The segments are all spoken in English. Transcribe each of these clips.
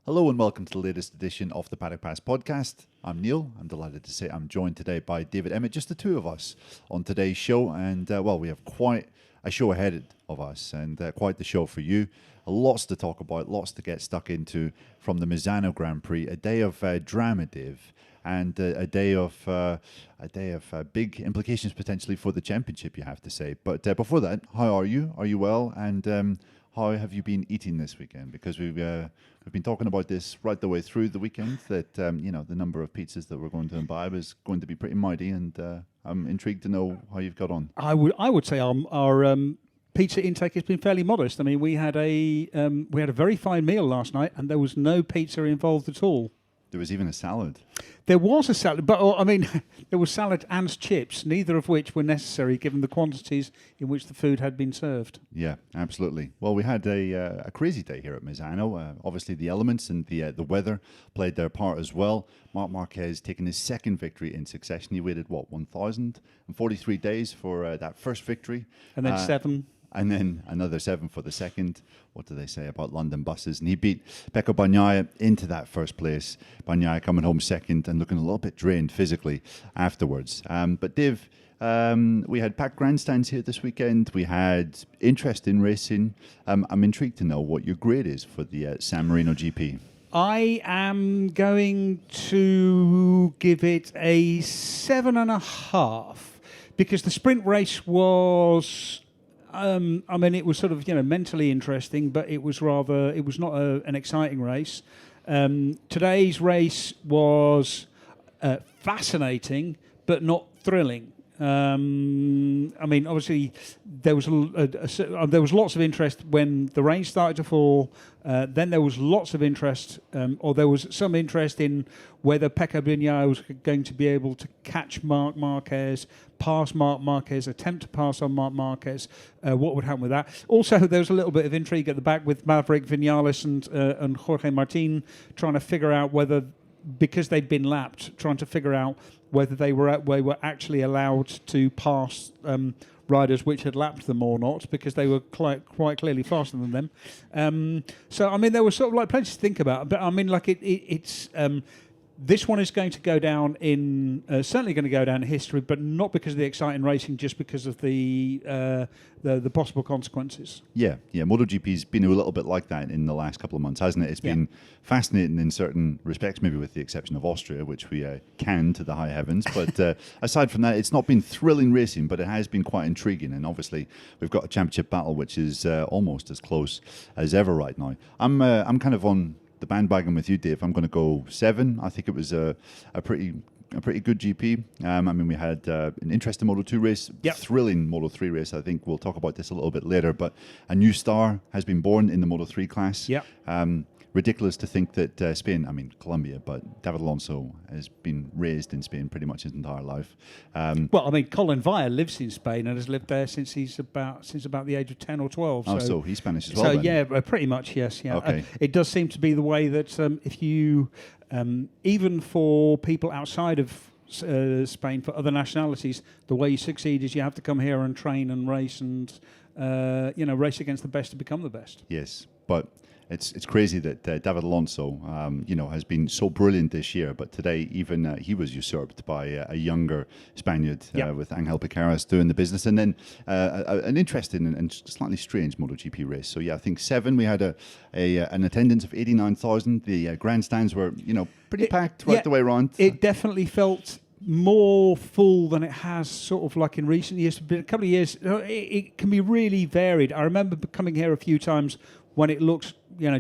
Hello and welcome to the latest edition of the Paddock Pass podcast. I'm Neil. I'm delighted to say I'm joined today by David Emmett, just the two of us on today's show. And we have quite a show ahead of us and quite the show for you. Lots to talk about, lots to get stuck into from the Misano Grand Prix. A day of drama, Dave, and a day of big implications potentially for the championship, you have to say. But before that, how are you? Are you well? And how have you been eating this weekend? Because we've been talking about this right the way through the weekend, that the number of pizzas that we're going to imbibe is going to be pretty mighty, and I'm intrigued to know how you've got on. I would say our pizza intake has been fairly modest. I mean, we had a very fine meal last night, and there was no pizza involved at all. There was even a salad. There was a salad, but I mean, there was salad and chips, neither of which were necessary given the quantities in which the food had been served. Yeah, absolutely. Well, we had a crazy day here at Misano. Obviously, the elements and the weather played their part as well. Marc Marquez taking his second victory in succession. He waited, 1,043 days for that first victory. And then 7. And then another 7 for the second. What do they say about London buses? And he beat Pecco Bagnaia into that first place. Bagnaia coming home second and looking a little bit drained physically afterwards. But Dave, we had packed grandstands here this weekend. We had interest in racing. I'm intrigued to know what your grade is for the San Marino GP. I am going to give it a 7.5 because the sprint race was... it was sort of, mentally interesting, but it was not an exciting race. Today's race was fascinating, but not thrilling. Obviously, there was lots of interest when the rain started to fall. Then there was lots of interest, or there was some interest in whether Pecco Bagnaia was going to be able to catch Marc Marquez, pass Marc Marquez, attempt to pass on Marc Marquez. What would happen with that? Also, there was a little bit of intrigue at the back with Maverick Vinales and Jorge Martin trying to figure out whether, because they'd been lapped, trying to figure out whether they were actually allowed to pass riders which had lapped them or not, because they were quite clearly faster than them. There was sort of like plenty to think about. But it's this one is going to go down in certainly going to go down in history, but not because of the exciting racing, just because of the possible consequences. Yeah. MotoGP's been a little bit like that in the last couple of months, hasn't it? It's been fascinating in certain respects, maybe with the exception of Austria, which we can to the high heavens. But aside from that, it's not been thrilling racing, but it has been quite intriguing. And obviously, we've got a championship battle, which is almost as close as ever right now. I'm kind of on the bandwagon with you, Dave. I'm going to go 7. I think it was a pretty good GP. We had an interesting Moto2 race, thrilling Moto3 race. I think we'll talk about this a little bit later, but a new star has been born in the Moto3 class. Ridiculous to think that Colombia, but David Alonso has been raised in Spain pretty much his entire life. Colin Villa lives in Spain and has lived there since about the age of 10 or 12. So he's Spanish as well. So pretty much, yes. Yeah. Okay. It does seem to be the way that if you, even for people outside of Spain, for other nationalities, the way you succeed is you have to come here and train and race and race against the best to become the best. Yes, but it's crazy that David Alonso, has been so brilliant this year, but today even he was usurped by a younger Spaniard with Angel Piqueras doing the business, and then an interesting and slightly strange MotoGP race. So I think 7. We had an attendance of 89,000. The grandstands were pretty packed right the way around. It definitely felt more full than it has sort of like in recent years. But a couple of years, it can be really varied. I remember coming here a few times when it looked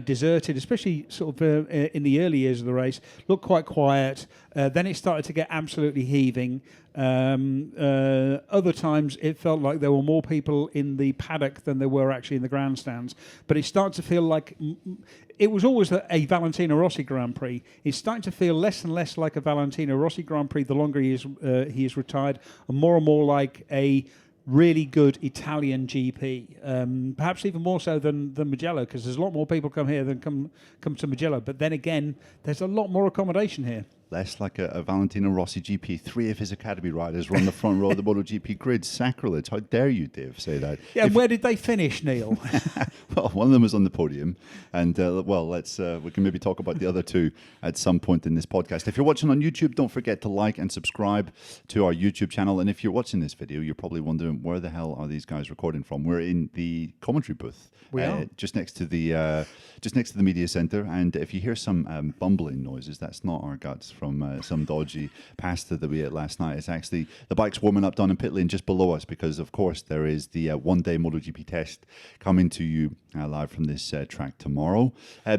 deserted, especially sort of in the early years of the race, looked quite quiet. Then it started to get absolutely heaving. Other times it felt like there were more people in the paddock than there were actually in the grandstands. But it started to feel like it was always a Valentino Rossi Grand Prix. It's starting to feel less and less like a Valentino Rossi Grand Prix the longer he is retired, and more like a really good Italian GP, perhaps even more so than Mugello, because there's a lot more people come here than come to Mugello. But then again, there's a lot more accommodation here. Less like a Valentino Rossi GP. 3 of his academy riders run the front row of the MotoGP grid. Sacrilege. How dare you, Dave, say that? Yeah, and where did they finish, Neil? Well, one of them was on the podium, and let's we can maybe talk about the other two at some point in this podcast. If you're watching on YouTube, don't forget to like and subscribe to our YouTube channel. And if you're watching this video, you're probably wondering where the hell are these guys recording from? We're in the commentary booth, we are just next to the media center. And if you hear some bumbling noises, that's not our guts from some dodgy pasta that we ate last night. It's actually the bike's warming up down in pit lane just below us, because of course there is the one-day MotoGP test coming to you live from this track tomorrow.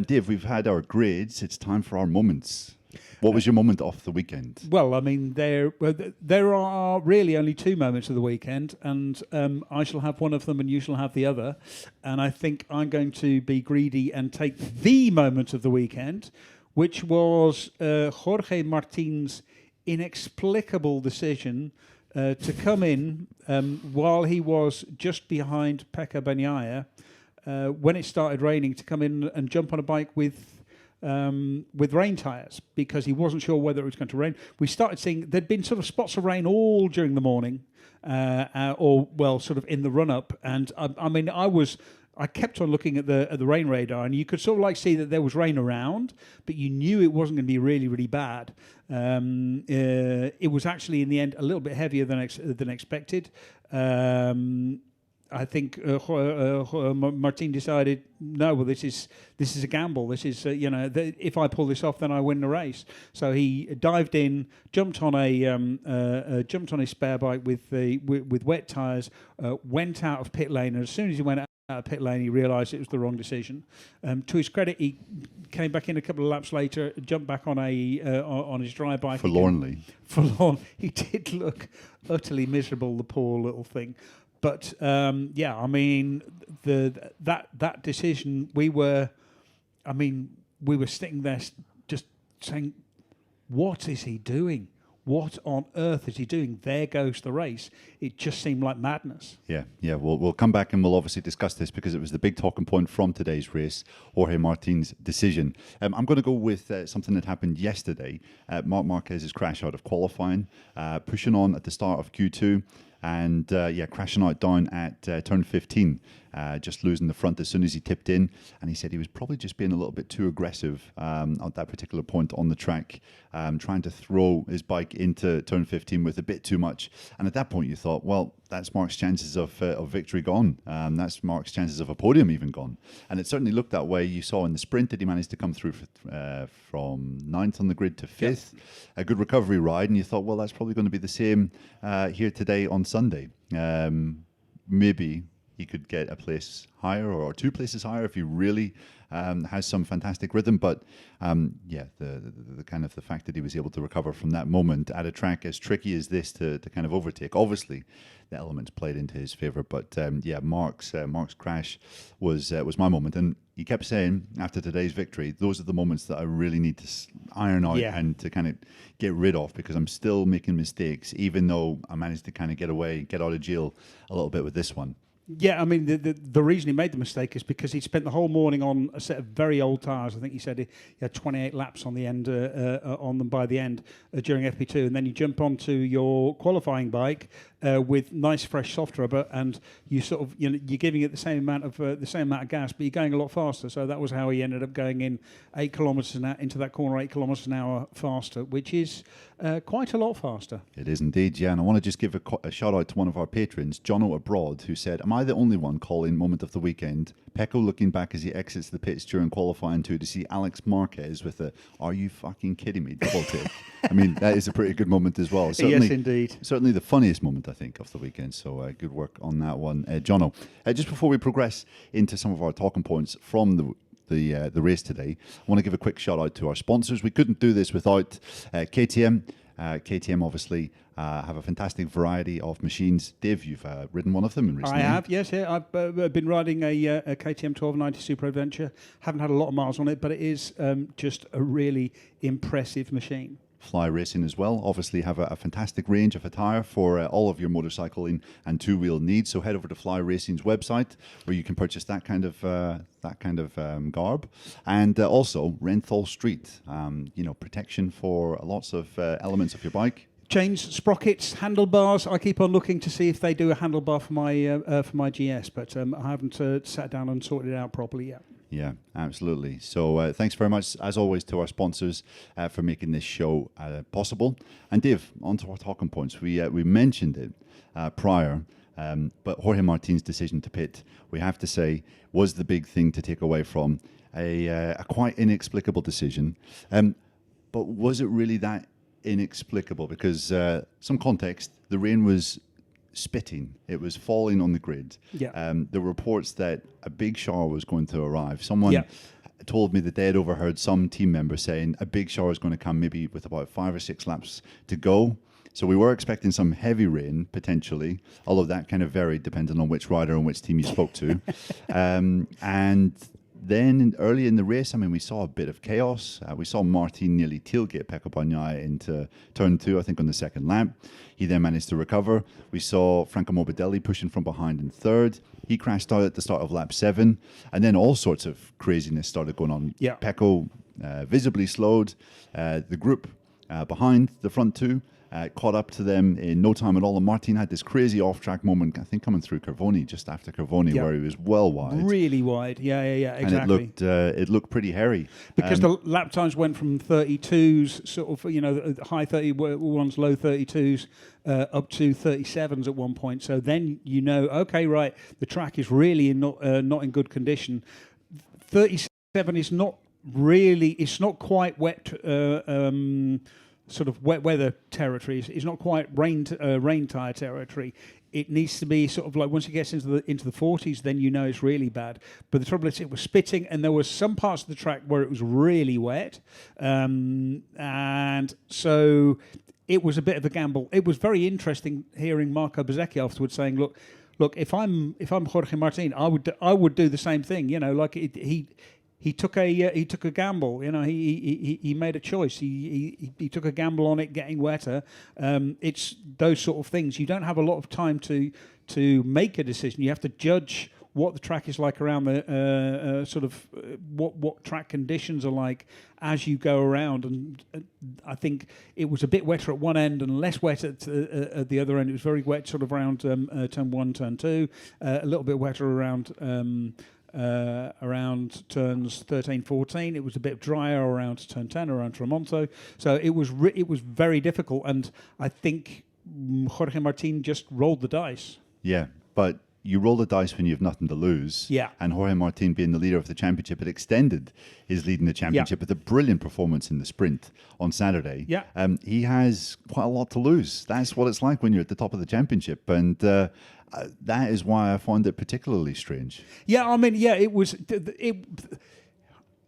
Dave, we've had our grades. It's time for our moments. What was your moment off the weekend? Well, I mean, there are really only two moments of the weekend, and I shall have one of them and you shall have the other. And I think I'm going to be greedy and take the moment of the weekend, which was Jorge Martin's inexplicable decision to come in while he was just behind Pecco Bagnaia when it started raining, to come in and jump on a bike with rain tyres, because he wasn't sure whether it was going to rain. We started seeing there'd been sort of spots of rain all during the morning, sort of in the run up. And I kept on looking at the rain radar, and you could sort of like see that there was rain around, but you knew it wasn't going to be really, really bad. It was actually in the end a little bit heavier than expected. I think Martin decided, no, well, this is a gamble. This is if I pull this off, then I win the race. So he dived in, jumped on his spare bike with wet tyres, went out of pit lane, and as soon as he went out of pit lane, he realised it was the wrong decision. To his credit, he came back in a couple of laps later, jumped back on his dry bike. Forlorn. He did look utterly miserable, the poor little thing. But I mean, that decision, we were sitting there just saying, what is he doing? What on earth is he doing? There goes the race. It just seemed like madness. Yeah. We'll come back and we'll obviously discuss this, because it was the big talking point from today's race, Jorge Martin's decision. I'm going to go with something that happened yesterday. Marc Marquez's crash out of qualifying, pushing on at the start of Q2. And crashing out down at turn 15, just losing the front as soon as he tipped in. And he said he was probably just being a little bit too aggressive at that particular point on the track, trying to throw his bike into turn 15 with a bit too much. And at that point you thought, well, that's Marc's chances of victory gone. That's Marc's chances of a podium even gone. And it certainly looked that way. You saw in the sprint that he managed to come through from 9th on the grid to 5th. Yes. A good recovery ride. And you thought, well, that's probably going to be the same here today on Sunday. Maybe he could get a place higher or two places higher if he really has some fantastic rhythm. But the kind of the fact that he was able to recover from that moment at a track as tricky as this to kind of overtake, obviously the elements played into his favor. But Marc's crash was my moment. And he kept saying after today's victory, those are the moments that I really need to iron out and to kind of get rid of, because I'm still making mistakes, even though I managed to kind of get out of jail a little bit with this one. Yeah, I mean, the reason he made the mistake is because he spent the whole morning on a set of very old tyres. I think he said he had 28 laps on the end on them by the end during FP2, and then you jump onto your qualifying bike with nice fresh soft rubber, and you sort of you're giving it the same amount of gas, but you're going a lot faster. So that was how he ended up going in 8 kilometres an hour into that corner, 8 kilometres an hour faster, which is quite a lot faster. It is indeed, yeah. And I want to just give a shout out to one of our patrons, Jono Abroad, who said, "Am I the only one calling moment of the weekend? Pecco looking back as he exits the pits during qualifying 2 to see Alex Marquez with a 'Are you fucking kidding me?' double take." I mean, that is a pretty good moment as well. Yes, indeed. Certainly the funniest moment, I think, of the weekend. So good work on that one, Jono. Just before we progress into some of our talking points from the race today, I want to give a quick shout out to our sponsors. We couldn't do this without KTM. KTM obviously have a fantastic variety of machines. Dave, you've ridden one of them recently. I have, yes. Yeah, I've been riding a KTM 1290 Super Adventure. Haven't had a lot of miles on it, but it is just a really impressive machine. Fly Racing as well obviously have a fantastic range of attire for all of your motorcycling and two-wheel needs. So head over to Fly Racing's website where you can purchase that kind of garb, and also Renthal Street, protection for lots of elements of your bike. chains, sprockets, handlebars. I keep on looking to see if they do a handlebar for my GS, but I haven't sat down and sorted it out properly yet. Yeah, absolutely. So thanks very much, as always, to our sponsors for making this show possible. And Dave, on to our talking points. We mentioned it prior, but Jorge Martin's decision to pit, we have to say, was the big thing to take away from a quite inexplicable decision. But was it really that inexplicable? Because some context, the rain was spitting. It was falling on the grid. Yeah. There were reports that a big shower was going to arrive. Someone told me that they had overheard some team member saying a big shower is going to come maybe with about 5 or 6 laps to go. So we were expecting some heavy rain potentially, although that kind of varied depending on which rider and which team you spoke to. And then early in the race, I mean, we saw a bit of chaos. We saw Martin nearly tailgate Pecco Bagnaia into turn 2, I think, on the second lap. He then managed to recover. We saw Franco Morbidelli pushing from behind in third. He crashed out at the start of lap 7. And then all sorts of craziness started going on. Yeah. Pecco visibly slowed. The group behind the front 2 caught up to them in no time at all. And Martin had this crazy off-track moment, I think, coming through Cervoni, just after Cervoni, where he was well wide. Really wide. Yeah, exactly. And it looked pretty hairy. Because the lap times went from 32s, sort of, the high 31s, low 32s, up to 37s at one point. So then okay, right, the track is really not in good condition. 37 is not really, it's not quite wet, sort of wet weather territory. It's not quite rain tire territory. It needs to be sort of like once it gets into the 40s, then it's really bad. But the trouble is, it was spitting, and there were some parts of the track where it was really wet, and so it was a bit of a gamble. It was very interesting hearing Marco Bezzecchi afterwards saying, "Look, if I'm Jorge Martin, I would do the same thing. He took a gamble. He made a choice. He took a gamble on it getting wetter. It's those sort of things. You don't have a lot of time to make a decision. You have to judge what the track is like around the what track conditions are like as you go around. And I think it was a bit wetter at one end and less wet at the other end. It was very wet sort of around turn 1, turn 2, a little bit wetter around turns 13, 14. It was a bit drier around turn 10, around Tramonto. So it was very difficult, and I think Jorge Martin just rolled the dice. Yeah, but you roll the dice when you have nothing to lose. Yeah. And Jorge Martin, being the leader of the championship, had extended his lead in the championship with a brilliant performance in the sprint on Saturday. Yeah. He has quite a lot to lose. That's what it's like when you're at the top of the championship. And that is why I find it particularly strange. Yeah, I mean, it was...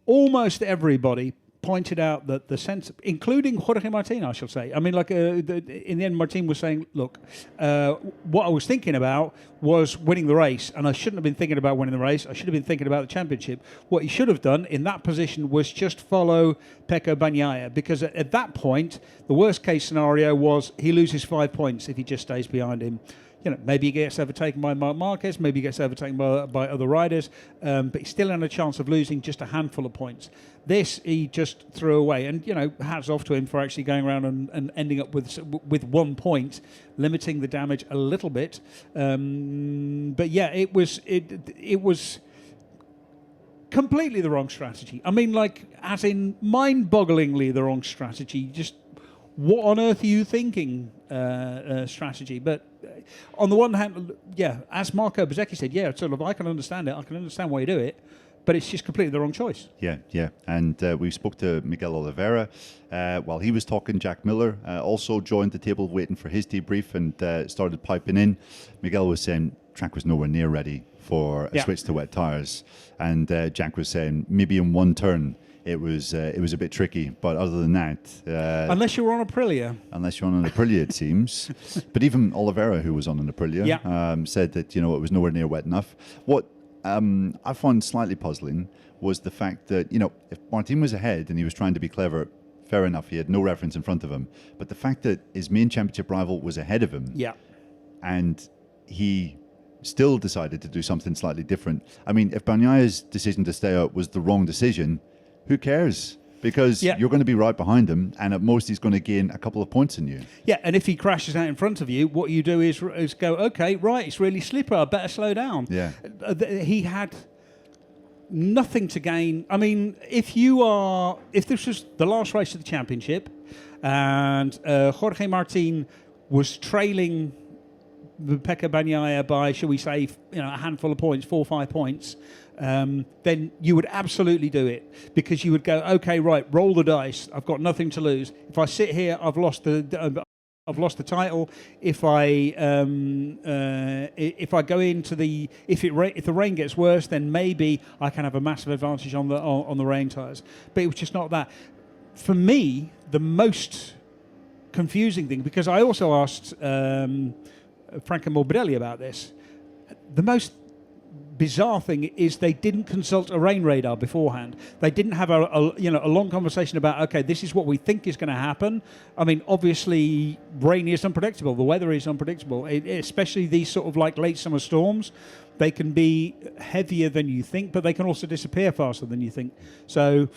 almost everybody pointed out that the sense, including Jorge Martin, I shall say. I mean, in the end, Martin was saying, look, what I was thinking about was winning the race, and I shouldn't have been thinking about winning the race. I should have been thinking about the championship. What he should have done in that position was just follow Pecco Bagnaia, because at that point, the worst case scenario was he loses 5 points if he just stays behind him. Maybe he gets overtaken by Marc Marquez, maybe he gets overtaken by other riders, but he's still in a chance of losing just a handful of points. This he just threw away, and hats off to him for actually going around and ending up with 1 point, limiting the damage a little bit. But yeah, it was completely the wrong strategy. I mean, as in mind-bogglingly the wrong strategy. Just what on earth are you thinking? Strategy, but on the one hand, as Marco Bezzecchi said, sort of I can understand it. I can understand why you do it, but it's just completely the wrong choice. Yeah. And we spoke to Miguel Oliveira while he was talking. Jack Miller also joined the table waiting for his debrief and started piping in. Miguel was saying track was nowhere near ready for a switch to wet tires, and Jack was saying maybe in one turn it was a bit tricky, but other than that, unless you were on Aprilia, it seems. But even Oliveira, who was on an Aprilia, said that it was nowhere near wet enough. What I found slightly puzzling was the fact that if Martin was ahead and he was trying to be clever, fair enough, he had no reference in front of him. But the fact that his main championship rival was ahead of him, and he still decided to do something slightly different. I mean, if Bagnaia's decision to stay out was the wrong decision, who cares? because you're going to be right behind him, and at most he's going to gain a couple of points in you. Yeah, and if he crashes out in front of you, what you do is go, okay, right, it's really slippery, I better slow down. Yeah. He had nothing to gain. I mean, if this was the last race of the championship, and Jorge Martin was trailing Pecco Bagnaia by, shall we say, a handful of points, 4 or 5 points, then you would absolutely do it, because you would go, okay, right, roll the dice. I've got nothing to lose. If I sit here, I've lost the title. If I go into if the rain gets worse, then maybe I can have a massive advantage on the rain tyres. But it was just not that. For me, the most confusing thing, because I also asked Franco Morbidelli about this, the most bizarre thing is they didn't consult a rain radar beforehand. They didn't have a long conversation about, okay, this is what we think is going to happen. I mean, obviously, rain is unpredictable. The weather is unpredictable, especially these sort of like late summer storms. They can be heavier than you think, but they can also disappear faster than you think. So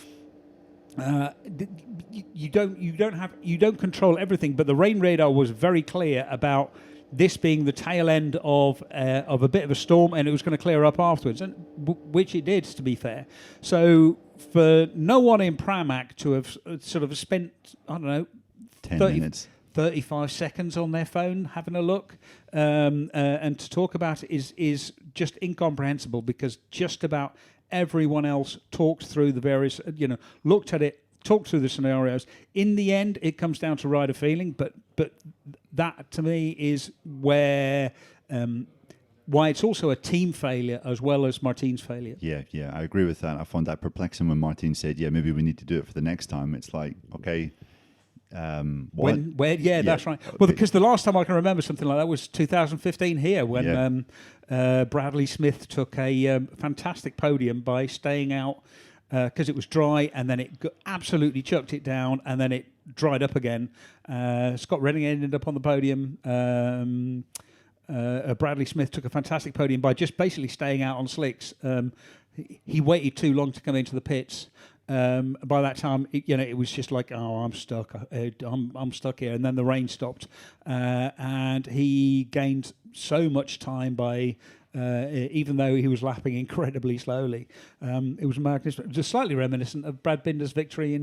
you don't control everything. But the rain radar was very clear about this being the tail end of a bit of a storm, and it was going to clear up afterwards, and which it did, to be fair. So for no one in Pramac to have sort of spent, I don't know, 10 minutes, 35 seconds on their phone having a look, and to talk about it is just incomprehensible, because just about everyone else talked through the various, looked at it, talk through the scenarios. In the end, it comes down to rider feeling, but that to me is where why it's also a team failure as well as Martin's failure. Yeah, I agree with that. I found that perplexing when Martin said, maybe we need to do it for the next time. It's like, okay, what? That's right. Well, because the last time I can remember something like that was 2015 here, when Bradley Smith took a fantastic podium by staying out because it was dry, and then it absolutely chucked it down, and then it dried up again. Scott Redding ended up on the podium. Bradley Smith took a fantastic podium by just basically staying out on slicks. He waited too long to come into the pits. By that time, it was just like, oh, I'm stuck. I'm stuck here. And then the rain stopped, and he gained so much time by. Even though he was lapping incredibly slowly, it was just slightly reminiscent of Brad Binder's victory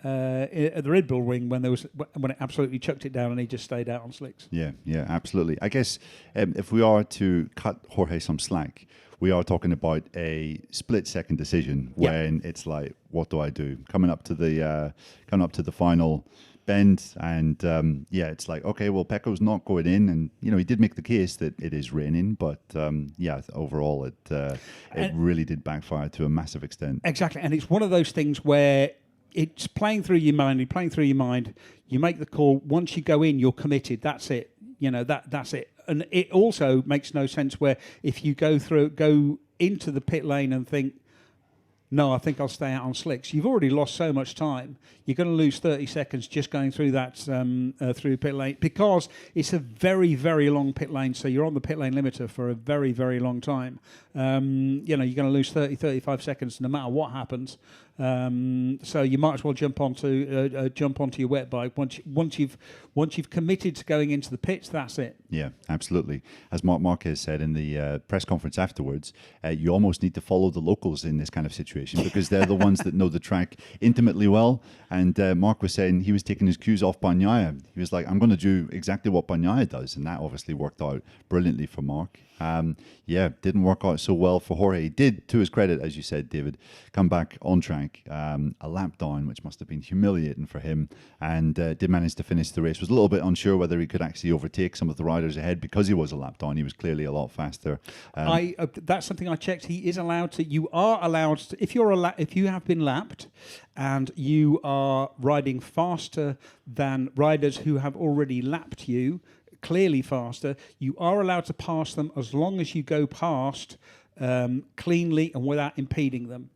at the Red Bull Ring when it absolutely chucked it down and he just stayed out on slicks. Yeah, absolutely. I guess if we are to cut Jorge some slack, we are talking about a split-second decision when it's like, what do I do? Coming up to the final bend, and it's like, okay, well, Pecco's not going in, and he did make the case that it is raining, but overall it really did backfire to a massive extent. Exactly, and it's one of those things where it's playing through your mind. You make the call. Once you go in, you're committed. That's it. That's it. And it also makes no sense where if you go into the pit lane and think, no, I think I'll stay out on slicks. You've already lost so much time. You're going to lose 30 seconds just going through that through pit lane, because it's a very, very long pit lane. So you're on the pit lane limiter for a very, very long time. You're going to lose 30, 35 seconds no matter what happens. So you might as well jump onto your wet bike once you've committed to going into the pits. That's it. Yeah, absolutely. As Marc Marquez said in the press conference afterwards, you almost need to follow the locals in this kind of situation, because they're the ones that know the track intimately well. And Marc was saying he was taking his cues off Bagnaia. He was like, I'm going to do exactly what Bagnaia does, and that obviously worked out brilliantly for Marc. Didn't work out so well for Jorge. He did, to his credit, as you said, David, come back on track, a lap down, which must have been humiliating for him, and did manage to finish the race. Was a little bit unsure whether he could actually overtake some of the riders ahead, because he was a lap down. He was clearly a lot faster. That's something I checked. He is allowed to. You are allowed to, if you have been lapped and you are riding faster than riders who have already lapped you, clearly faster, you are allowed to pass them as long as you go past cleanly and without impeding them.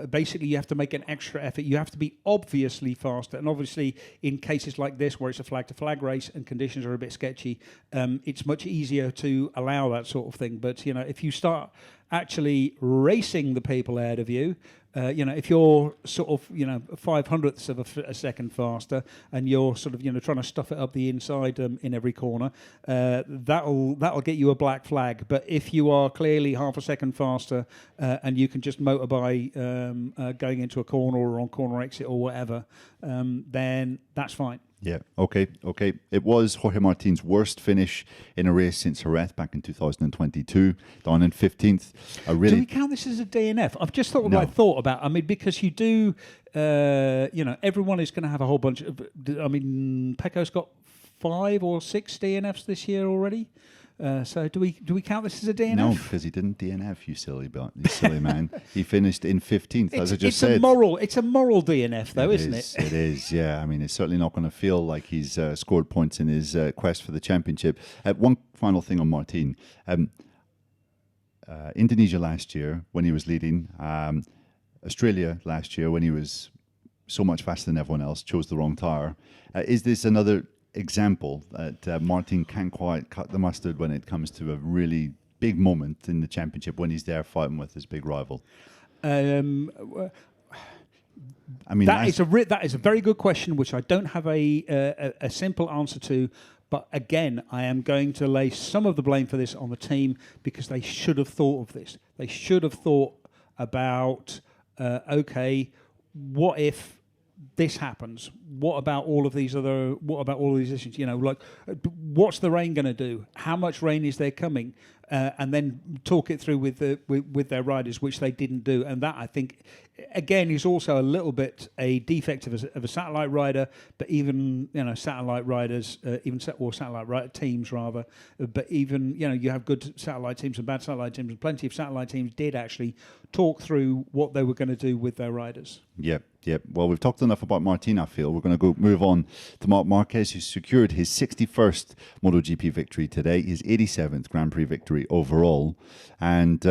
Basically, you have to make an extra effort. You have to be obviously faster, and obviously in cases like this where it's a flag-to-flag race and conditions are a bit sketchy, it's much easier to allow that sort of thing. But if you start actually racing the people ahead of you, if you're sort of 500ths of a second faster, and you're sort of trying to stuff it up the inside in every corner, that'll get you a black flag. But if you are clearly half a second faster and you can just motor by going into a corner or on corner exit or whatever, then that's fine. Yeah, okay. It was Jorge Martin's worst finish in a race since Jerez back in 2022, down in 15th. Do we count this as a DNF? I've just thought about. I mean, because you do, everyone is going to have a whole bunch of. I mean, Pecco's got 5 or 6 DNFs this year already. So do we count this as a DNF? No, because he didn't DNF, you silly man. He finished in 15th, as I just said. It's a moral DNF, though, isn't it? It is, yeah. I mean, it's certainly not going to feel like he's scored points in his quest for the championship. One final thing on Martin. Indonesia last year, when he was leading. Australia last year, when he was so much faster than everyone else, chose the wrong tyre. Is this another example that Martin can't quite cut the mustard when it comes to a really big moment in the championship when he's there fighting with his big rival? I mean, that is a very good question, which I don't have a simple answer to. But again, I am going to lay some of the blame for this on the team, because they should have thought of this. They should have thought about what if this happens? What about all of these issues? What's the rain going to do? How much rain is there coming? And then talk it through with their riders, which they didn't do. And that, I think, again, is also a little bit a defect of a satellite rider. But even satellite riders, satellite teams rather. But even you have good satellite teams and bad satellite teams, and plenty of satellite teams did actually talk through what they were going to do with their riders. Yep. Well, we've talked enough about Martin, I feel. We're going to move on to Marc Marquez, who secured his 61st MotoGP victory today, his 87th Grand Prix victory overall. And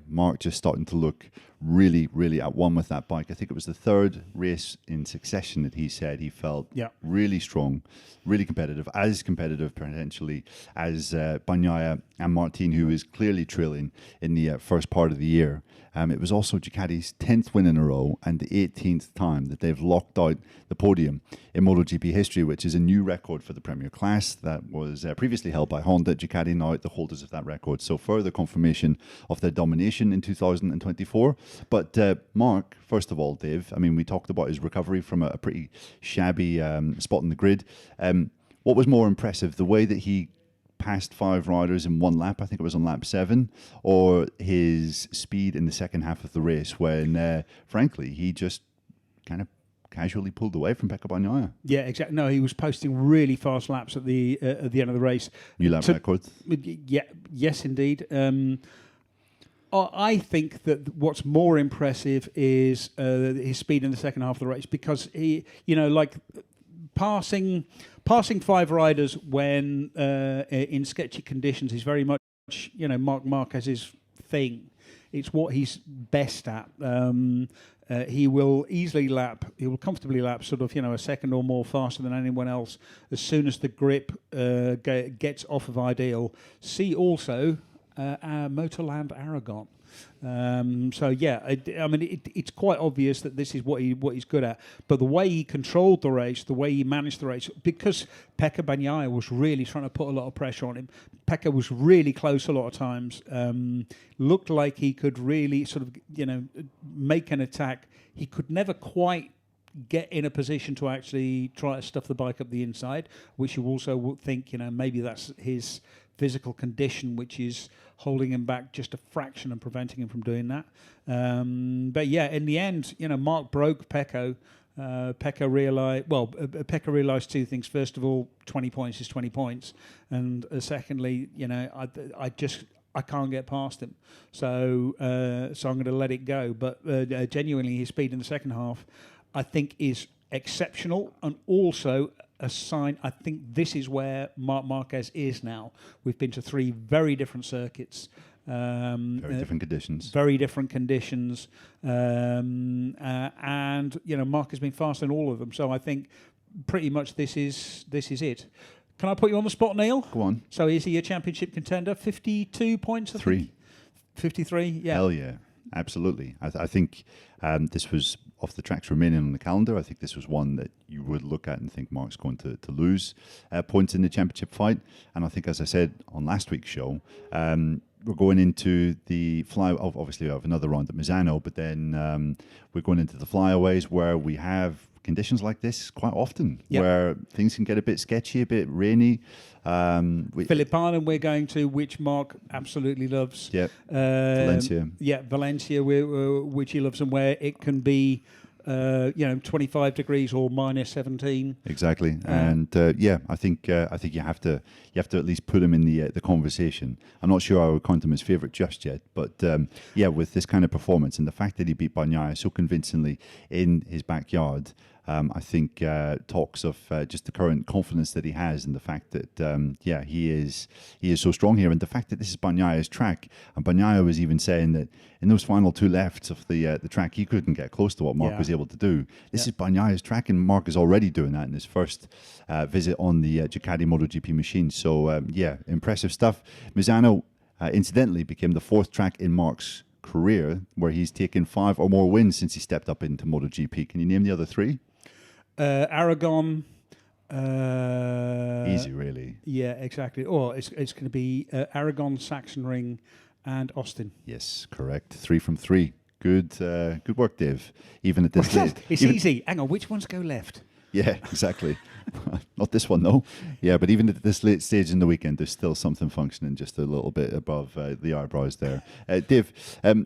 Marc just starting to look really, really at one with that bike. I think it was the 3rd race in succession that he said he felt really strong, really competitive, as competitive potentially as Bagnaia and Martin, who is clearly trailing in the first part of the year. It was also Ducati's 10th win in a row and the 18th time that they've locked out the podium in MotoGP history, which is a new record for the Premier class that was previously held by Honda. Ducati now the holders of that record. So further confirmation of their domination in 2024. But Marc, first of all, Dave, I mean, we talked about his recovery from a pretty shabby spot in the grid. What was more impressive, the way that he passed 5 riders in one lap, I think it was on lap 7, or his speed in the second half of the race when, frankly, he just kind of casually pulled away from Pecco Bagnaia? Yeah, exactly. No, he was posting really fast laps at the end of the race. New lap record? Yeah, yes, indeed. I think that what's more impressive is his speed in the second half of the race, because he, passing 5 riders when in sketchy conditions is very much Marc Marquez's thing. It's what he's best at. He will comfortably lap sort of a second or more faster than anyone else as soon as the grip gets off of ideal. See also Motorland Aragon. I mean, it's quite obvious that this is what he's good at. But the way he controlled the race, the way he managed the race, because Pecco Bagnaia was really trying to put a lot of pressure on him. Pecco was really close a lot of times. Looked like he could really sort of make an attack. He could never quite get in a position to actually try to stuff the bike up the inside, which you also would think maybe that's his physical condition, which is holding him back just a fraction and preventing him from doing that. But yeah, in the end, Marc broke Pecco. Pecco realised 2 things. First of all, 20 points is 20 points, and secondly, I can't get past him, so I'm going to let it go. But genuinely, his speed in the second half, I think, is exceptional, and also a sign. I think this is where Marc Marquez is now. We've been to 3 very different circuits. Very different conditions. And Marc has been fast in all of them. So I think pretty much this is it. Can I put you on the spot, Neil? Go on. So is he a championship contender? 52 points, I think? 53, yeah. Hell yeah. absolutely. I think this was, off the tracks remaining on the calendar, I think this was one that you would look at and think Marc's going to lose points in the championship fight. And I think, as I said on last week's show, we're going into the obviously we have another round at Misano, but then we're going into the flyaways where we have conditions like this quite often, where things can get a bit sketchy, a bit rainy. Phillip Island we're going to, which Marc absolutely loves. Valencia. Valencia, which he loves, and where it can be 25 degrees or minus 17. Exactly, and I think you have to at least put him in the conversation. I'm not sure I would count him as favourite just yet, but with this kind of performance and the fact that he beat Bagnaia so convincingly in his backyard, I think talks of just the current confidence that he has, and the fact that he is so strong here, and the fact that this is Bagnaia's track, and Bagnaia was even saying that in those final two lefts of the track he couldn't get close to what Marc was able to do. This is Bagnaia's track, and Marc is already doing that in his first visit on the Ducati MotoGP machine. So impressive stuff. Misano incidentally became the fourth track in Marc's career where he's taken 5 or more wins since he stepped up into MotoGP. Can you name the other 3? Aragon. Easy, really. Yeah, exactly. Or it's going to be Aragon, Sachsenring, and Austin. Yes, correct. 3 from 3. Good work, Dave. Even at this stage, it's easy. Hang on, which ones go left? Yeah, exactly. Not this one, though. Yeah, but even at this late stage in the weekend, there's still something functioning just a little bit above the eyebrows there. Dave,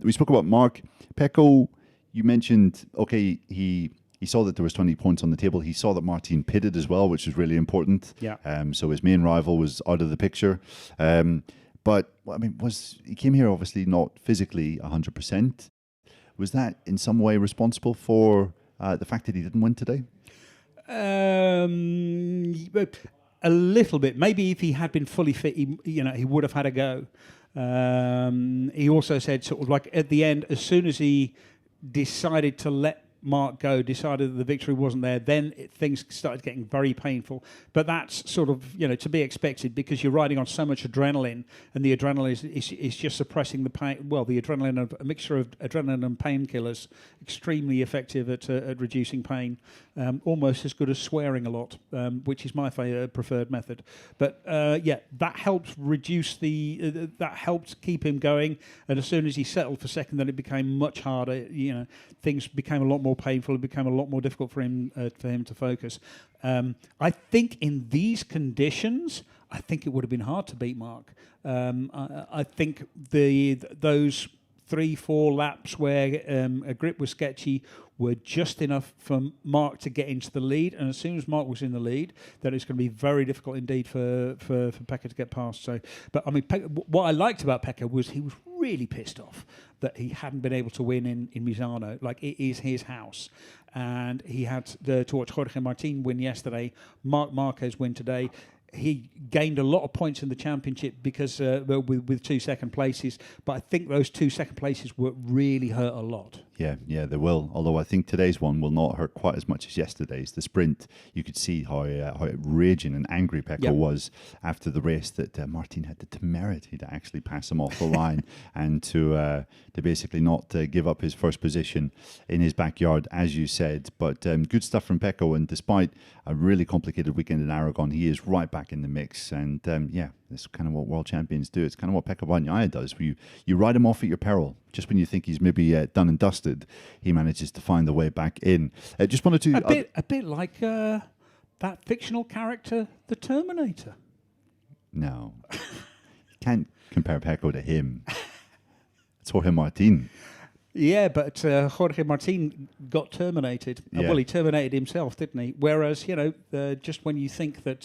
we spoke about Marc. Pecco, you mentioned, okay, he saw that there was 20 points on the table. He saw that Martin pitted as well, which was really important. Yeah. So his main rival was out of the picture. But, I mean, he came here obviously not physically 100%. Was that in some way responsible for the fact that he didn't win today? A little bit. Maybe if he had been fully fit, he would have had a go. He also said, sort of like at the end, as soon as he decided to let Marc go, decided that the victory wasn't there, then things started getting very painful. But that's sort of, to be expected, because you're riding on so much adrenaline, and the adrenaline is just suppressing the pain. Well, the adrenaline, a mixture of adrenaline and painkillers, extremely effective at reducing pain. Almost as good as swearing a lot, which is my preferred method. But that helped reduce that helped keep him going. And as soon as he settled for second, then it became much harder. Things became a lot more painful. It became a lot more difficult for him to focus. I think in these conditions, I think it would have been hard to beat Marc. I think those 3-4 laps where a grip was sketchy were just enough for Marc to get into the lead, and as soon as Marc was in the lead, then it's going to be very difficult indeed for Pecco to get past. So, but I mean, what I liked about Pecco was he was really pissed off that he hadn't been able to win in Misano. Like, it is his house, and he had to watch Jorge Martin win yesterday, Marc Marquez win today. He gained a lot of points in the championship because with 2 second places, but I think those 2 second places were really hurt a lot. Yeah, they will. Although I think today's one will not hurt quite as much as yesterday's. The sprint, you could see how raging and angry Pecco was after the race, that Martin had the temerity to actually pass him off the line and to basically not give up his first position in his backyard, as you said. But good stuff from Pecco, and despite a really complicated weekend in Aragon, he is right back in the mix. And that's kind of what world champions do. It's kind of what Pecco Bagnaia does. You ride him off at your peril. Just when you think he's maybe done and dusted, he manages to find the way back in. Just wanted to a bit like that fictional character, the Terminator. No, you can't compare Pecco to him. It's Jorge Martin. Yeah, but Jorge Martin got terminated. Yeah. Well, he terminated himself, didn't he? Whereas, just when you think that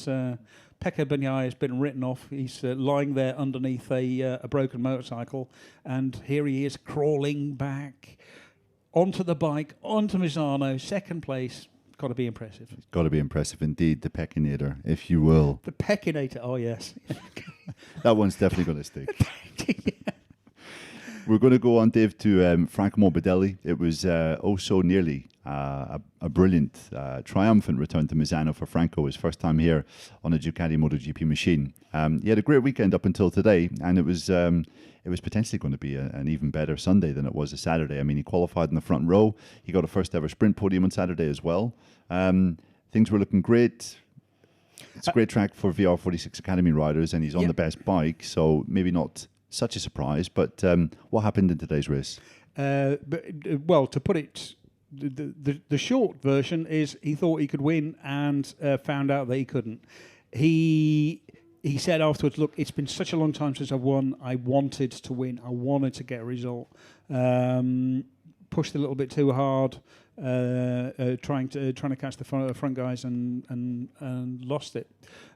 Pecco Bagnaia has been written off, he's lying there underneath a broken motorcycle, and here he is crawling back onto the bike, onto Misano, second place. Got to be impressive. It's got to be impressive indeed, the Peckinator, if you will. The Peckinator, oh yes. That one's definitely going to stick. We're going to go on, Dave, to Franco Morbidelli. It was so nearly a brilliant, triumphant return to Misano for Franco, his first time here on a Ducati MotoGP machine. He had a great weekend up until today, and it was potentially going to be an even better Sunday than it was a Saturday. I mean, he qualified in the front row. He got a first ever sprint podium on Saturday as well. Things were looking great. It's a great track for VR46 Academy riders, and he's on the best bike, so maybe not such a surprise. But what happened in today's race? Well, to put it, the short version is he thought he could win and found out that he couldn't. He said afterwards, look, it's been such a long time since I've won. I wanted to win. I wanted to get a result. Pushed a little bit too hard, trying to catch the front guys and lost it.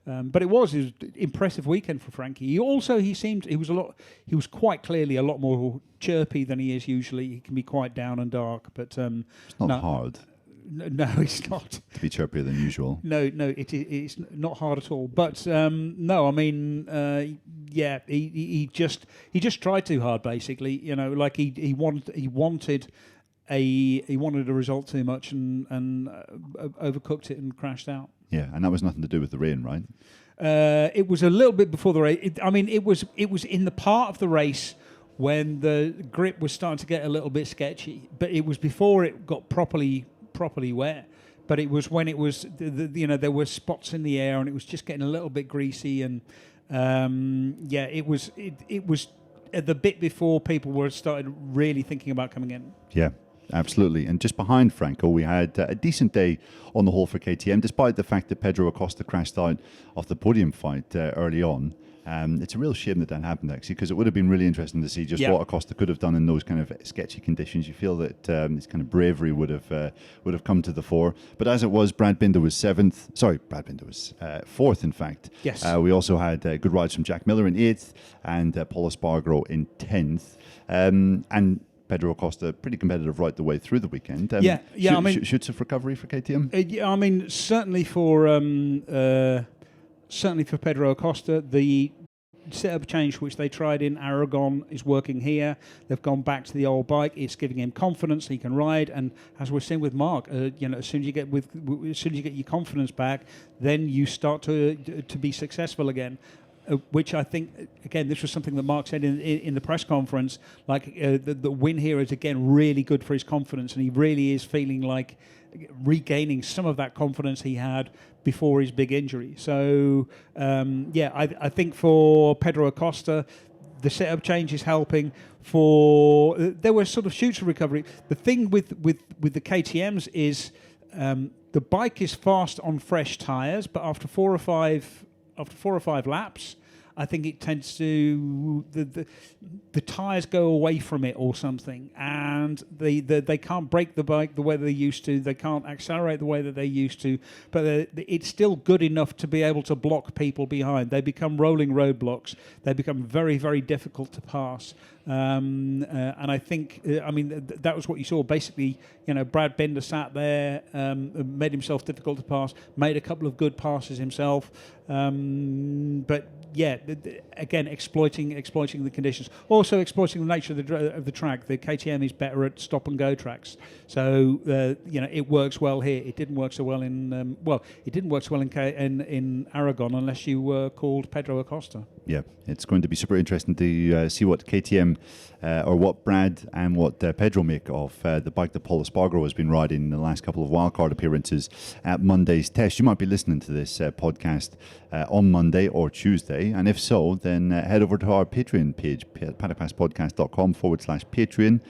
But it was an impressive weekend for Frankie. He was quite clearly a lot more chirpy than he is usually. He can be quite down and dark, but it's not hard. No, it's not. To be chirpier than usual. No, it's not hard at all. But no, I mean, he just tried too hard, basically. You know, like he wanted a result too much and overcooked it and crashed out. Yeah, and that was nothing to do with the rain, right? It was a little bit before the race. It was in the part of the race when the grip was starting to get a little bit sketchy, but it was before it got properly wet. But it was when it was, there were spots in the air and it was just getting a little bit greasy, and it was at the bit before people were started really thinking about coming in. Yeah. Absolutely. And just behind Franco, we had a decent day on the whole for KTM, despite the fact that Pedro Acosta crashed out of the podium fight early on. It's a real shame that happened, actually, because it would have been really interesting to see just what Acosta could have done in those kind of sketchy conditions. You feel that this kind of bravery would have come to the fore. But as it was, Brad Binder was fourth, in fact. Yes. We also had good rides from Jack Miller in 8th and Paul Espargaro in 10th. And Pedro Acosta, pretty competitive right the way through the weekend. Shoots of recovery for KTM? Certainly for Pedro Acosta, the setup change which they tried in Aragon is working here. They've gone back to the old bike. It's giving him confidence. He can ride, and as we're seeing with Marc, as soon as you get your confidence back, then you start to be successful again. Which I think, again, this was something that Marc said in the press conference, like the win here is, again, really good for his confidence, and he really is feeling like regaining some of that confidence he had before his big injury. So, I think for Pedro Acosta, the setup change is helping. There were sort of shoots of recovery. The thing with the KTMs is the bike is fast on fresh tyres, but after four or five laps, I think it tends to the tyres go away from it or something, and they can't brake the bike the way they used to. They can't accelerate the way that they used to, but it's still good enough to be able to block people behind. They become rolling roadblocks. They become very, very difficult to pass. And I think, that was what you saw. Basically, Brad Binder sat there, made himself difficult to pass, made a couple of good passes himself, but again, exploiting the conditions, also exploiting the nature of the track. The KTM is better at stop and go tracks, so it works well here. It didn't work so well in Aragon unless you were called Pedro Acosta. Yeah, it's going to be super interesting to see what KTM or what Brad and what Pedro make of the bike that Paul Espargaro has been riding in the last couple of wildcard appearances at Monday's test. You might be listening to this podcast on Monday or Tuesday, and if so, then head over to our Patreon page, paddockpasspodcast.com/Patreon.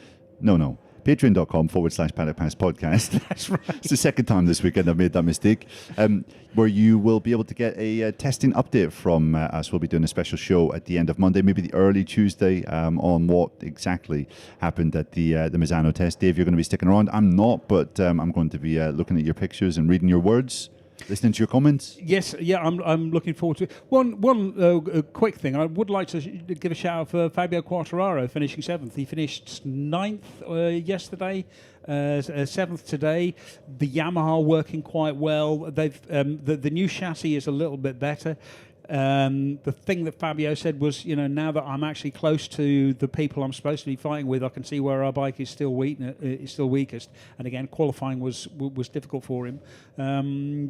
Patreon.com/PaddockPassPodcast. That's right. It's the second time this weekend I've made that mistake. Where you will be able to get a testing update from us. We'll be doing a special show at the end of Monday, maybe the early Tuesday, on what exactly happened at the Misano test. Dave, you're going to be sticking around. I'm not, but I'm going to be looking at your pictures and reading your words. Listening to your comments? Yes, I'm looking forward to it. One quick thing, I would like to give a shout out for Fabio Quartararo finishing 7th. He finished 9th yesterday, 7th today. The Yamaha working quite well. They've the new chassis is a little bit better. The thing that Fabio said was, now that I'm actually close to the people I'm supposed to be fighting with, I can see where our bike is still weakest. And again, qualifying was difficult for him.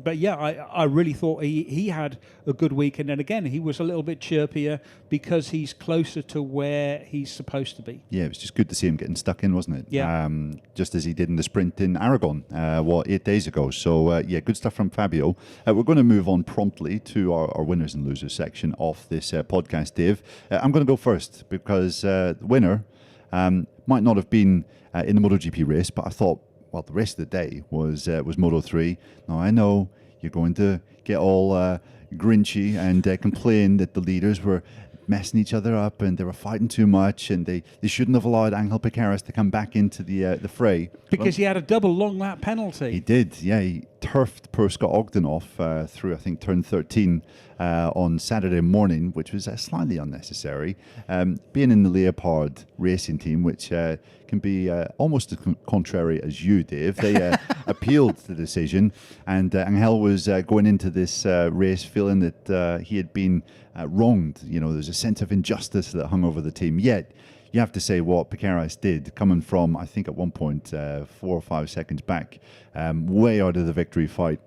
But yeah, I really thought he had a good weekend. And again, he was a little bit chirpier because he's closer to where he's supposed to be. Yeah, it was just good to see him getting stuck in, wasn't it? Yeah. Just as he did in the sprint in Aragon, 8 days ago. So, yeah, good stuff from Fabio. We're going to move on promptly to our winners and losers section of this podcast, Dave. I'm going to go first because the winner might not have been in the MotoGP race, but I thought, well, the rest of the day was Moto3. Now, I know you're going to get all grinchy and complain that the leaders were messing each other up and they were fighting too much and they shouldn't have allowed Angel Piqueras to come back into the fray. Because he had a double long lap penalty. He did, yeah. He turfed poor Scott Ogden off through, I think, turn 13 on Saturday morning, which was slightly unnecessary. Being in the Leopard racing team, which can be almost as contrary as you, Dave, they appealed the decision, and Angel was going into this race feeling that he had been wronged. There's a sense of injustice that hung over the team. Yet, you have to say what Piqueras did, coming from, I think at one point, 4 or 5 seconds back, way out of the victory fight.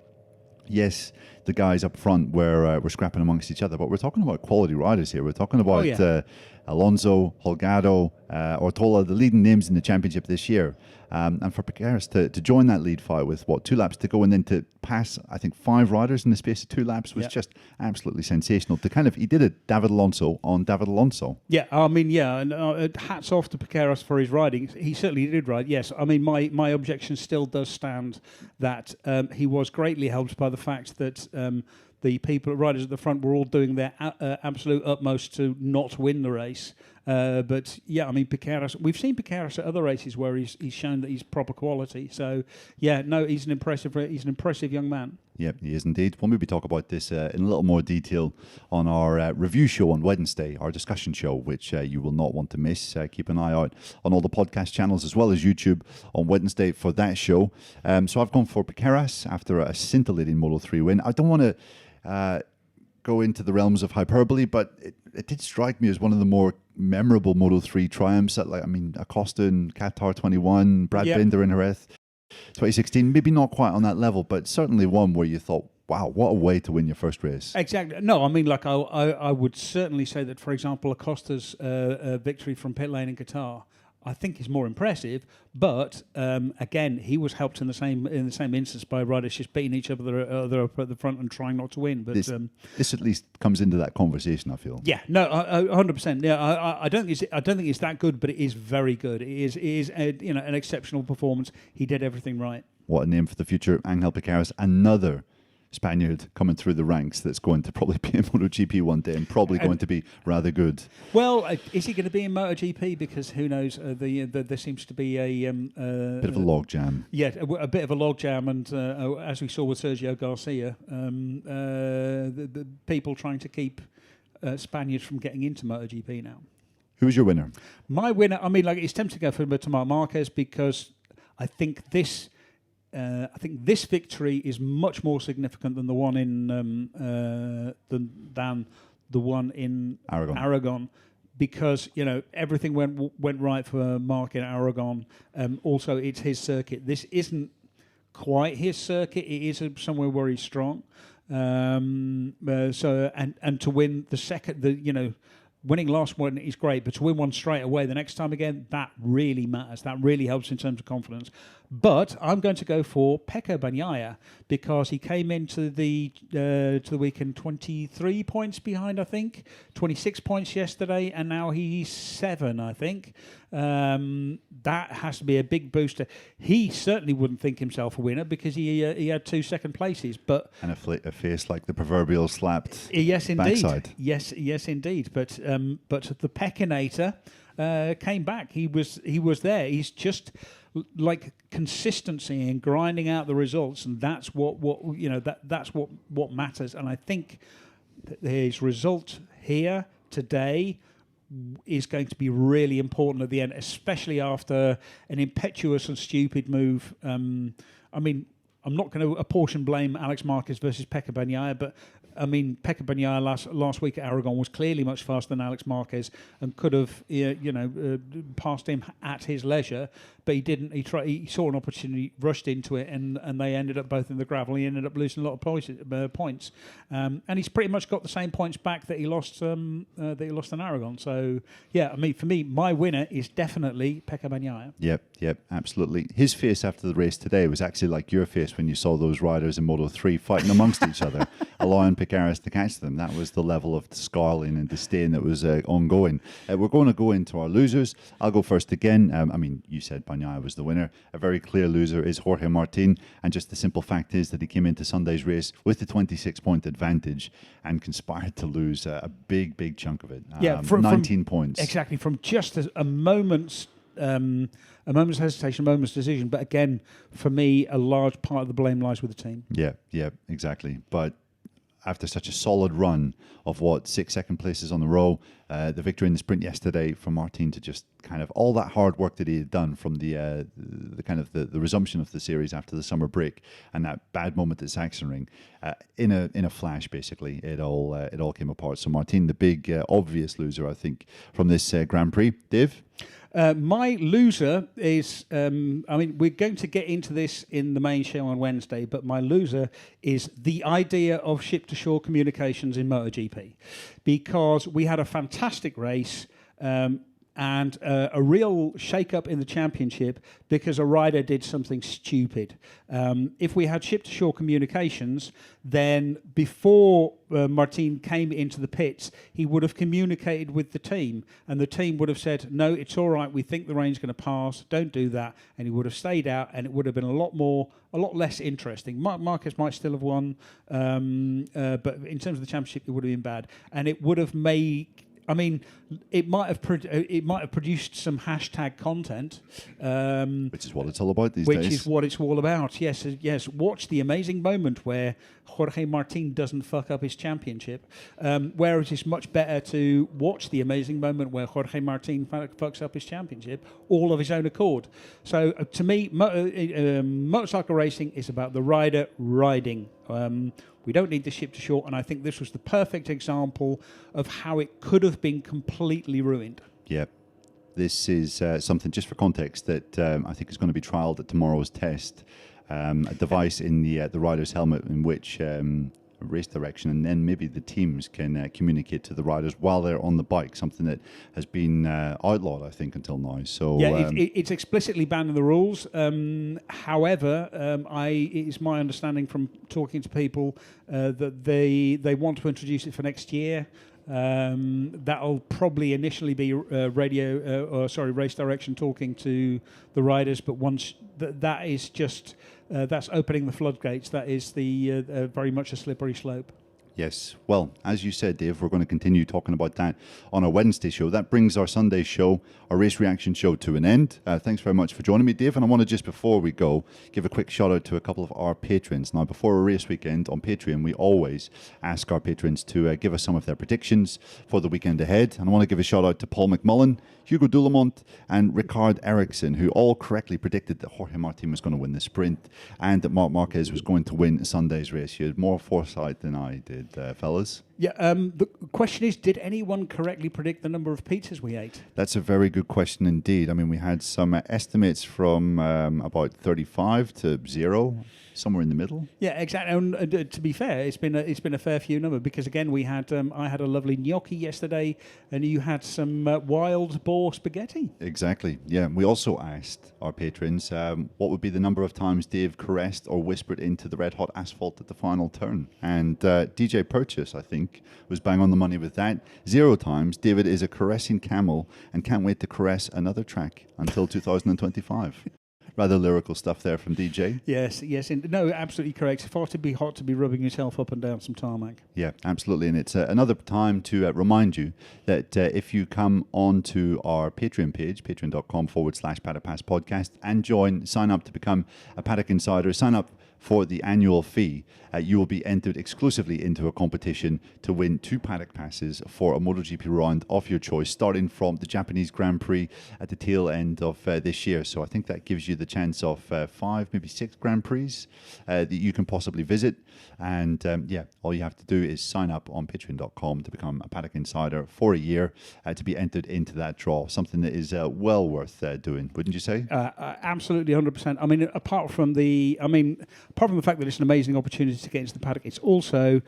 Yes, the guys up front were scrapping amongst each other, but we're talking about quality riders here. We're talking about Alonso, Holgado, Ortola, the leading names in the championship this year. And for Piqueras to join that lead fight with, 2 laps to go and then to pass, I think, 5 riders in the space of 2 laps was just absolutely sensational. He did it David Alonso on David Alonso. Yeah, I mean, and hats off to Piqueras for his riding. He certainly did ride, yes. I mean, my objection still does stand that he was greatly helped by the fact that the riders at the front were all doing their absolute utmost to not win the race. But yeah, I mean, Piqueras. We've seen Piqueras at other races where he's shown that he's proper quality. So yeah, no, he's an impressive young man. Yep, he is indeed. We'll maybe talk about this in a little more detail on our review show on Wednesday, our discussion show, which you will not want to miss. Keep an eye out on all the podcast channels as well as YouTube on Wednesday for that show. So I've gone for Piqueras after a scintillating Moto3 win. I don't want to go into the realms of hyperbole, but it did strike me as one of the more memorable Moto3 triumphs. Acosta in Qatar 21, Brad Binder in Jerez 2016, maybe not quite on that level, but certainly one where you thought, wow, what a way to win your first race. Exactly. No, I mean, I would certainly say that, for example, Acosta's victory from pit lane in Qatar, I think is more impressive, but again, he was helped in the same instance by riders just beating each other up at the front and trying not to win. But this at least comes into that conversation, I feel. Yeah, no, 100%. Yeah, I don't think it's that good, but it is very good. It is an exceptional performance. He did everything right. What a name for the future, Angel Piqueras, another Spaniard coming through the ranks that's going to probably be in MotoGP one day and probably going to be rather good. Well, is he going to be in MotoGP? Because who knows? There seems to be a bit of a logjam. Yeah, a bit of a logjam, and as we saw with Sergio Garcia, the people trying to keep Spaniards from getting into MotoGP now. Who's your winner? My winner. I mean, it's tempting to go to Marc Marquez because I think this victory is much more significant than the one in than the one in Aragon, because everything went right for Marc in Aragon. Also, it's his circuit. This isn't quite his circuit. It is somewhere where he's strong. So to win the second, winning last one is great, but to win one straight away the next time again, that really matters. That really helps in terms of confidence. But I'm going to go for Pecco Bagnaia because he came into the weekend 23 points behind, I think, 26 points yesterday, and now he's 7, I think. That has to be a big booster. He certainly wouldn't think himself a winner because he had 2 second places, but and a face like the proverbial slapped yes, indeed. backside. Yes, indeed. But the Peckinator came back. He was there. He's just like consistency and grinding out the results, and that's that's what matters. And I think that his result here today is going to be really important at the end, especially after an impetuous and stupid move. I mean, I'm not going to apportion blame Alex Marquez versus Pecco Bagnaia, but I mean, Pecco Bagnaia last week at Aragon was clearly much faster than Alex Marquez and could have, passed him at his leisure, but he didn't. He saw an opportunity, rushed into it, and they ended up both in the gravel. He ended up losing a lot of points, and he's pretty much got the same points back that he lost in Aragon. So yeah, I mean, for me, my winner is definitely Pecco Bagnaia. Yep, absolutely. His face after the race today was actually like your face when you saw those riders in Moto3 fighting amongst each other, allowing Piqueras to catch them. That was the level of scarling and disdain that was ongoing. We're going to go into our losers. I'll go first again. I mean, you said Bagnaia was the winner. A very clear loser is Jorge Martin, and just the simple fact is that he came into Sunday's race with the 26-point advantage and conspired to lose a big chunk of it. 19 points. Exactly, from just a moment's hesitation, a moment's decision. But again, for me, a large part of the blame lies with the team. Yeah, exactly. But after such a solid run of 6 second places on the row, the victory in the sprint yesterday for Martin to just kind of all that hard work that he had done from the resumption of the series after the summer break and that bad moment at Sachsenring, in a flash, basically it all came apart. So Martin, the big obvious loser, I think, from this Grand Prix. Dave? My loser is, we're going to get into this in the main show on Wednesday, but my loser is the idea of ship-to-shore communications in MotoGP, because we had a fantastic race and a real shake-up in the championship because a rider did something stupid. If we had ship-to-shore communications, then before Martin came into the pits, he would have communicated with the team, and the team would have said, no, it's all right, we think the rain's going to pass, don't do that, and he would have stayed out, and it would have been a lot less interesting. Marc Marquez might still have won, but in terms of the championship, it would have been bad, and it would have made... I mean, it might have produced some hashtag content, which is what it's all about these days. Which is what it's all about. Yes. Watch the amazing moment where Jorge Martin doesn't fuck up his championship, whereas it's much better to watch the amazing moment where Jorge Martin fucks up his championship all of his own accord. So to me, motorcycle racing is about the rider riding. We don't need the ship to shore, and I think this was the perfect example of how it could have been completely ruined. Yeah. This is something, just for context, that I think is going to be trialled at tomorrow's test. A device in the rider's helmet in which race direction, and then maybe the teams can communicate to the riders while they're on the bike, something that has been outlawed, I think, until now. So yeah, it's explicitly banned in the rules. However, it is my understanding from talking to people that they want to introduce it for next year. That'll probably initially be race direction talking to the riders, but once that is just that's opening the floodgates. That is the very much a slippery slope. Yes. Well, as you said, Dave, we're going to continue talking about that on our Wednesday show. That brings our Sunday show, our race reaction show, to an end. Thanks very much for joining me, Dave. And I want to, just before we go, give a quick shout out to a couple of our patrons. Now, before a race weekend on Patreon, we always ask our patrons to give us some of their predictions for the weekend ahead. And I want to give a shout out to Paul McMullen, Hugo Doulemont, and Ricard Eriksson, who all correctly predicted that Jorge Martin was going to win the sprint and that Marc Marquez was going to win Sunday's race. You had more foresight than I did, fellas. Yeah, the question is, did anyone correctly predict the number of pizzas we ate? That's a very good question indeed. I mean, we had some estimates from about 35 to 0, somewhere in the middle. Yeah, exactly. And to be fair, it's been a fair few number, because again, we had I had a lovely gnocchi yesterday, and you had some wild boar spaghetti. Exactly. Yeah. We also asked our patrons what would be the number of times Dave caressed or whispered into the red hot asphalt at the final turn, and DJ Purchase, I think, was bang on the money with that. 0 times. David is a caressing camel and can't wait to caress another track until 2025. Rather lyrical stuff there from DJ. Yes. No, absolutely correct. Far too be hot to be rubbing yourself up and down some tarmac. Yeah, absolutely. And it's another time to remind you that if you come on to our Patreon page, patreon.com/Paddock Pass podcast, and sign up to become a Paddock Insider, sign up for the annual fee, you will be entered exclusively into a competition to win 2 Paddock Passes for a MotoGP round of your choice, starting from the Japanese Grand Prix at the tail end of this year. So I think that gives you the chance of 5, maybe 6 Grand Prix that you can possibly visit. And all you have to do is sign up on patreon.com to become a Paddock Insider for a year to be entered into that draw. Something that is well worth doing, wouldn't you say? Absolutely, 100%. I mean, apart from the fact that it's an amazing opportunity to get into the paddock, it's also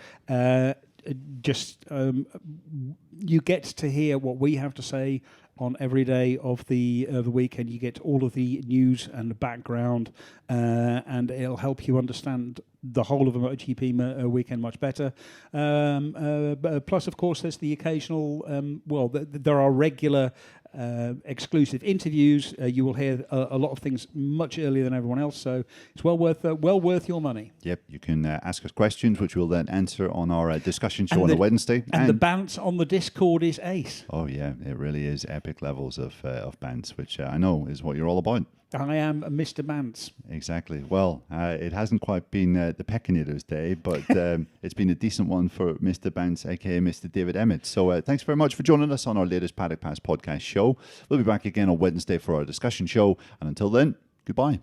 you get to hear what we have to say on every day of the weekend. You get all of the news and the background, and it'll help you understand the whole of a MotoGP weekend much better. Plus, of course, there's the occasional. There are regular exclusive interviews. You will hear a lot of things much earlier than everyone else, so it's well worth your money. Yep, you can ask us questions, which we'll then answer on our discussion show on a Wednesday. And the bants on the Discord is ace. Oh yeah, it really is epic levels of bants, which I know is what you're all about. I am Mr. Bants. Exactly. Well, it hasn't quite been the Peccinator's day, but it's been a decent one for Mr. Bants, aka Mr. David Emmett. So thanks very much for joining us on our latest Paddock Pass podcast show. We'll be back again on Wednesday for our discussion show. And until then, goodbye.